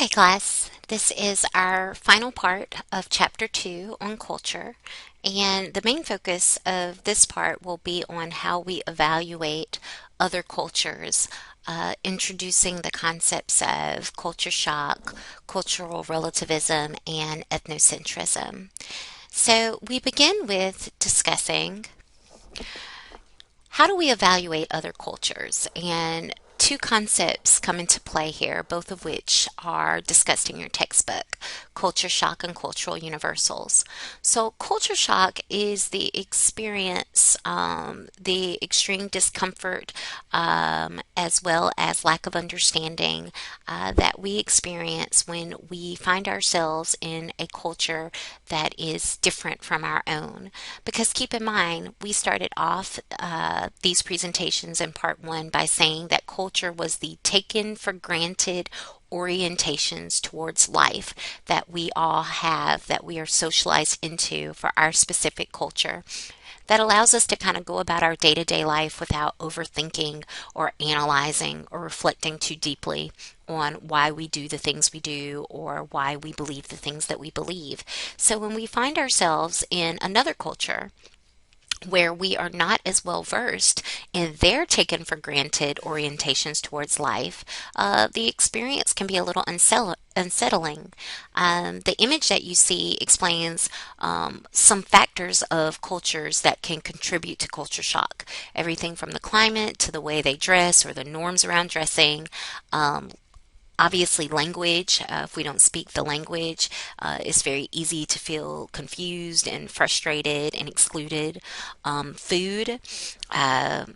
Okay, class, this is our final part of Chapter 2 on culture, and the main focus of this part will be on how we evaluate other cultures, introducing the concepts of culture shock, cultural relativism, and ethnocentrism. So, we begin with discussing how do we evaluate other cultures? And two concepts come into play here, both of which are discussed in your textbook: culture shock and cultural universals. So, culture shock is the experience, the extreme discomfort, as well as lack of understanding that we experience when we find ourselves in a culture that is different from our own. Because keep in mind, we started off these presentations in part one by saying that culture was the taken for granted orientations towards life that we all have, that we are socialized into for our specific culture, that allows us to kind of go about our day to day life without overthinking or analyzing or reflecting too deeply on why we do the things we do or why we believe the things that we believe. So when we find ourselves in another culture, where we are not as well versed in their taken for granted orientations towards life, the experience can be a little unsettling. The image that you see explains some factors of cultures that can contribute to culture shock. Everything from the climate to the way they dress or the norms around dressing. Obviously, language, if we don't speak the language, it's very easy to feel confused and frustrated and excluded. Food, uh,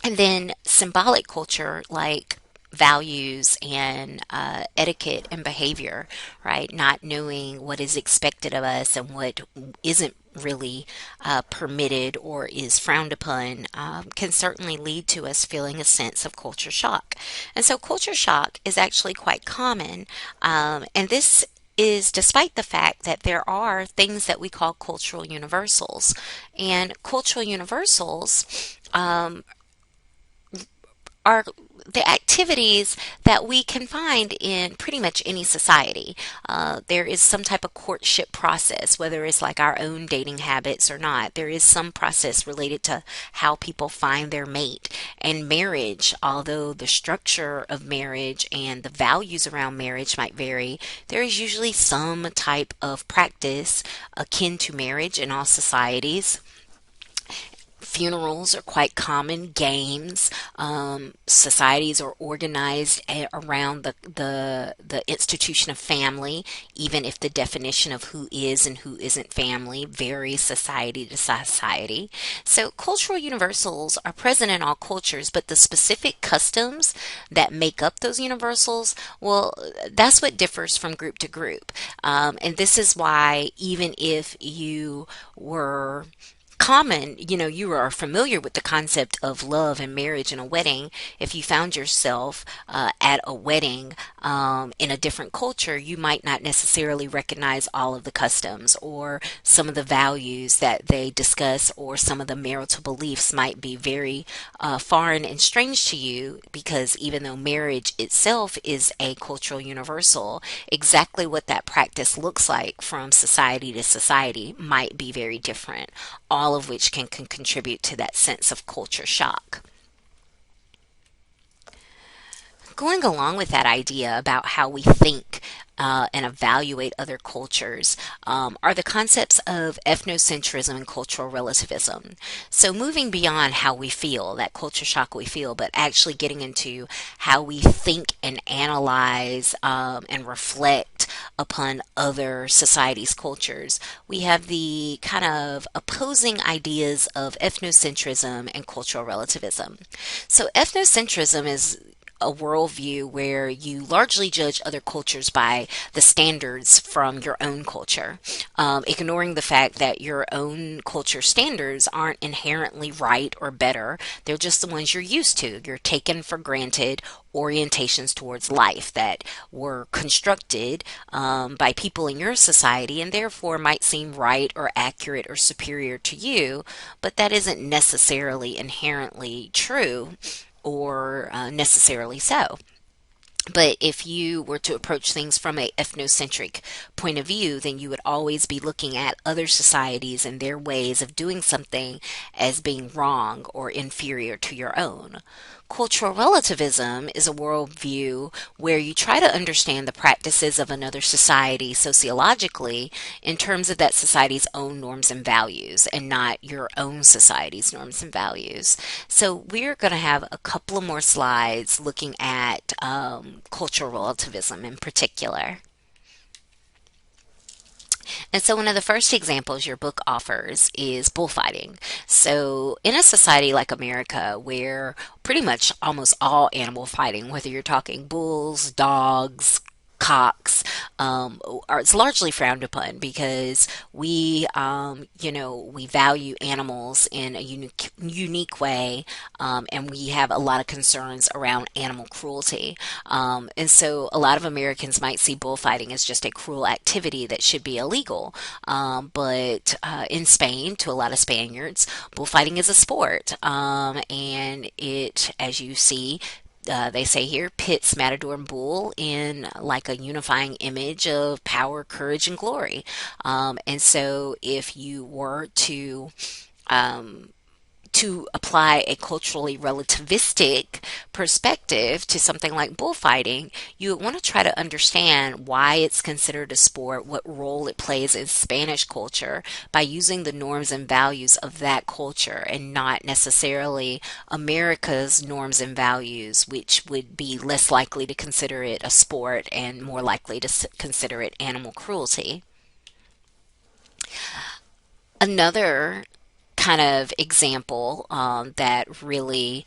and then symbolic culture like values and etiquette and behavior, right? Not knowing what is expected of us and what isn't really permitted or is frowned upon can certainly lead to us feeling a sense of culture shock. And so, culture shock is actually quite common, and this is despite the fact that there are things that we call cultural universals. And cultural universals are the activities that we can find in pretty much any society. There is some type of courtship process, whether it's like our own dating habits or not. There is some process related to how people find their mate. And marriage, although the structure of marriage and the values around marriage might vary, there is usually some type of practice akin to marriage in all societies. Funerals are quite common. Games, societies are organized around the institution of family, even if the definition of who is and who isn't family varies society to society. So cultural universals are present in all cultures, but the specific customs that make up those universals, well, that's what differs from group to group. And this is why even if you were you are familiar with the concept of love and marriage and a wedding. If you found yourself at a wedding in a different culture, you might not necessarily recognize all of the customs or some of the values that they discuss, or some of the marital beliefs might be very foreign and strange to you, because even though marriage itself is a cultural universal, exactly what that practice looks like from society to society might be very different, all of which can contribute to that sense of culture shock. Going along with that idea about how we think and evaluate other cultures are the concepts of ethnocentrism and cultural relativism. So, moving beyond how we feel, that culture shock we feel, but actually getting into how we think and analyze and reflect upon other societies' cultures, we have the kind of opposing ideas of ethnocentrism and cultural relativism. So, ethnocentrism is a worldview where you largely judge other cultures by the standards from your own culture, ignoring the fact that your own culture standards aren't inherently right or better. They're just the ones you're used to. You're taken for granted orientations towards life that were constructed by people in your society and therefore might seem right or accurate or superior to you, but that isn't necessarily inherently true or necessarily so. But if you were to approach things from a ethnocentric point of view, then you would always be looking at other societies and their ways of doing something as being wrong or inferior to your own. Cultural relativism is a worldview where you try to understand the practices of another society sociologically in terms of that society's own norms and values and not your own society's norms and values. So, we're going to have a couple of more slides looking at cultural relativism in particular. And so, one of the first examples your book offers is bullfighting. So, in a society like America, where pretty much almost all animal fighting, whether you're talking bulls, dogs, cocks, it's largely frowned upon because we value animals in a unique way, and we have a lot of concerns around animal cruelty. And so a lot of Americans might see bullfighting as just a cruel activity that should be illegal. But in Spain, to a lot of Spaniards, bullfighting is a sport. And it, as you see, they say here, pits matador and bull in like a unifying image of power, courage, and glory. And so if you were um, to apply a culturally relativistic perspective to something like bullfighting, you want to try to understand why it's considered a sport, what role it plays in Spanish culture by using the norms and values of that culture and not necessarily America's norms and values, which would be less likely to consider it a sport and more likely to consider it animal cruelty. Another kind of example that really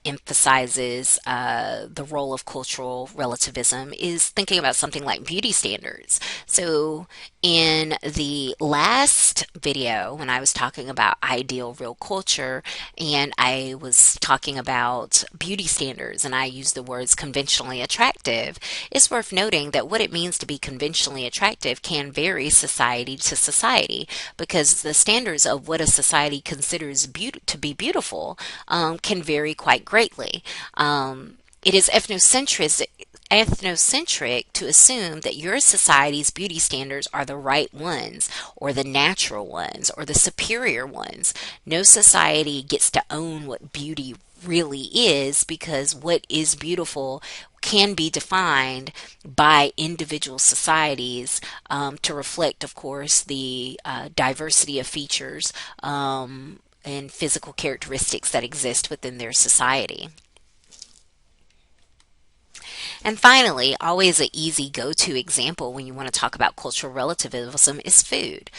emphasizes the role of cultural relativism is thinking about something like beauty standards. So, in the last video, when I was talking about ideal real culture, and I was talking about beauty standards, and I used the words conventionally attractive, it's worth noting that what it means to be conventionally attractive can vary society to society because the standards of what a society considers to be beautiful can vary quite greatly. It is ethnocentric to assume that your society's beauty standards are the right ones, or the natural ones, or the superior ones. No society gets to own what beauty really is because what is beautiful can be defined by individual societies to reflect, of course, the diversity of features and physical characteristics that exist within their society. And finally, always an easy go-to example when you want to talk about cultural relativism is food.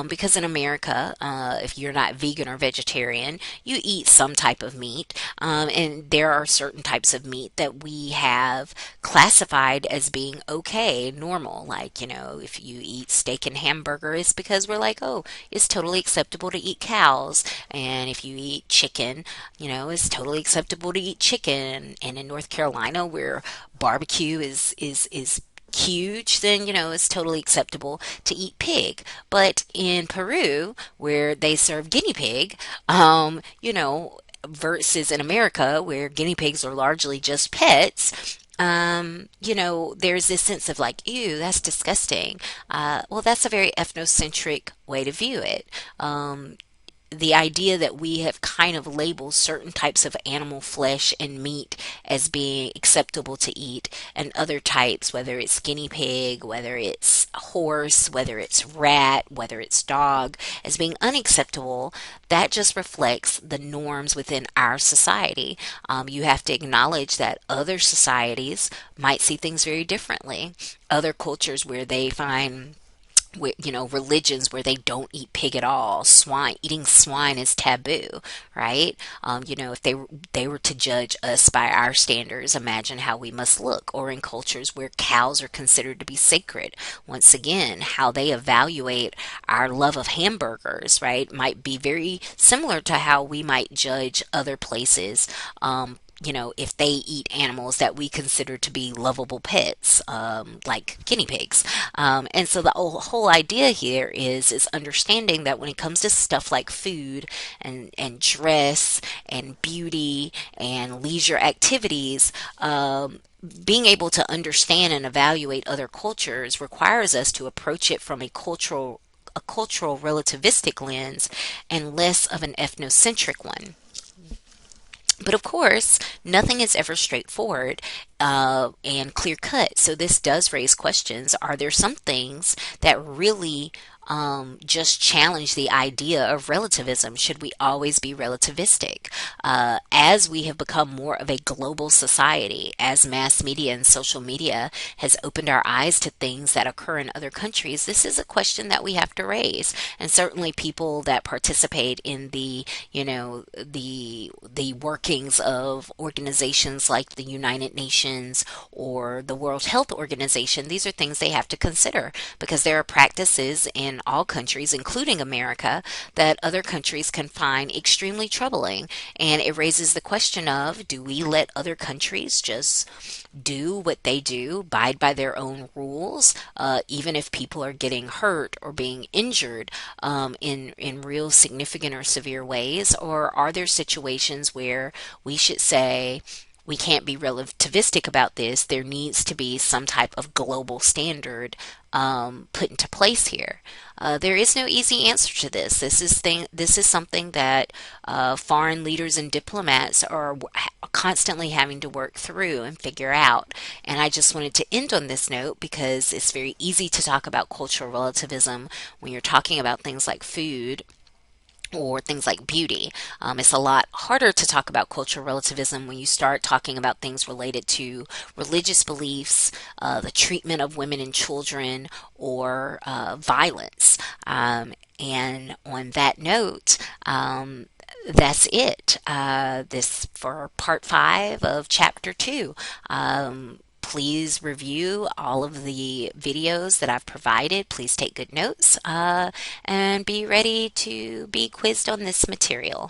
Because in America, if you're not vegan or vegetarian, you eat some type of meat. And there are certain types of meat that we have classified as being okay, normal. Like, if you eat steak and hamburger, it's because we're like, oh, it's totally acceptable to eat cows. And if you eat chicken, it's totally acceptable to eat chicken. And in North Carolina, where barbecue is huge, then it's totally acceptable to eat pig. But in Peru, where they serve guinea pig, versus in America, where guinea pigs are largely just pets. There's this sense of like, ew, that's disgusting. Well, that's a very ethnocentric way to view it. The idea that we have kind of labeled certain types of animal flesh and meat as being acceptable to eat, and other types, whether it's guinea pig, whether it's horse, whether it's rat, whether it's dog, as being unacceptable, that just reflects the norms within our society. You have to acknowledge that other societies might see things very differently. Other cultures where they find religions where they don't eat pig at all. Eating swine is taboo, right? If they were to judge us by our standards, imagine how we must look. Or in cultures where cows are considered to be sacred, once again, how they evaluate our love of hamburgers, right, might be very similar to how we might judge other places. if they eat animals that we consider to be lovable pets, like guinea pigs. And so the whole idea here is understanding that when it comes to stuff like food and dress and beauty and leisure activities, being able to understand and evaluate other cultures requires us to approach it from a cultural relativistic lens and less of an ethnocentric one. But of course, nothing is ever straightforward and clear cut. So this does raise questions. Are there some things that really just challenge the idea of relativism? Should we always be relativistic? As we have become more of a global society, as mass media and social media has opened our eyes to things that occur in other countries, this is a question that we have to raise. And certainly people that participate in the workings of organizations like the United Nations or the World Health Organization, these are things they have to consider because there are practices in all countries, including America, that other countries can find extremely troubling. And it raises the question of, do we let other countries just do what they do, abide by their own rules, even if people are getting hurt or being injured in real significant or severe ways? Or are there situations where we should say, we can't be relativistic about this. There needs to be some type of global standard put into place here. There is no easy answer to this. This is something that foreign leaders and diplomats are constantly having to work through and figure out. And I just wanted to end on this note because it's very easy to talk about cultural relativism when you're talking about things like food or things like beauty. It's a lot harder to talk about cultural relativism when you start talking about things related to religious beliefs, the treatment of women and children, or violence. And on that note, that's it. This for part 5 of chapter 2. Please review all of the videos that I've provided. Please take good notes and be ready to be quizzed on this material.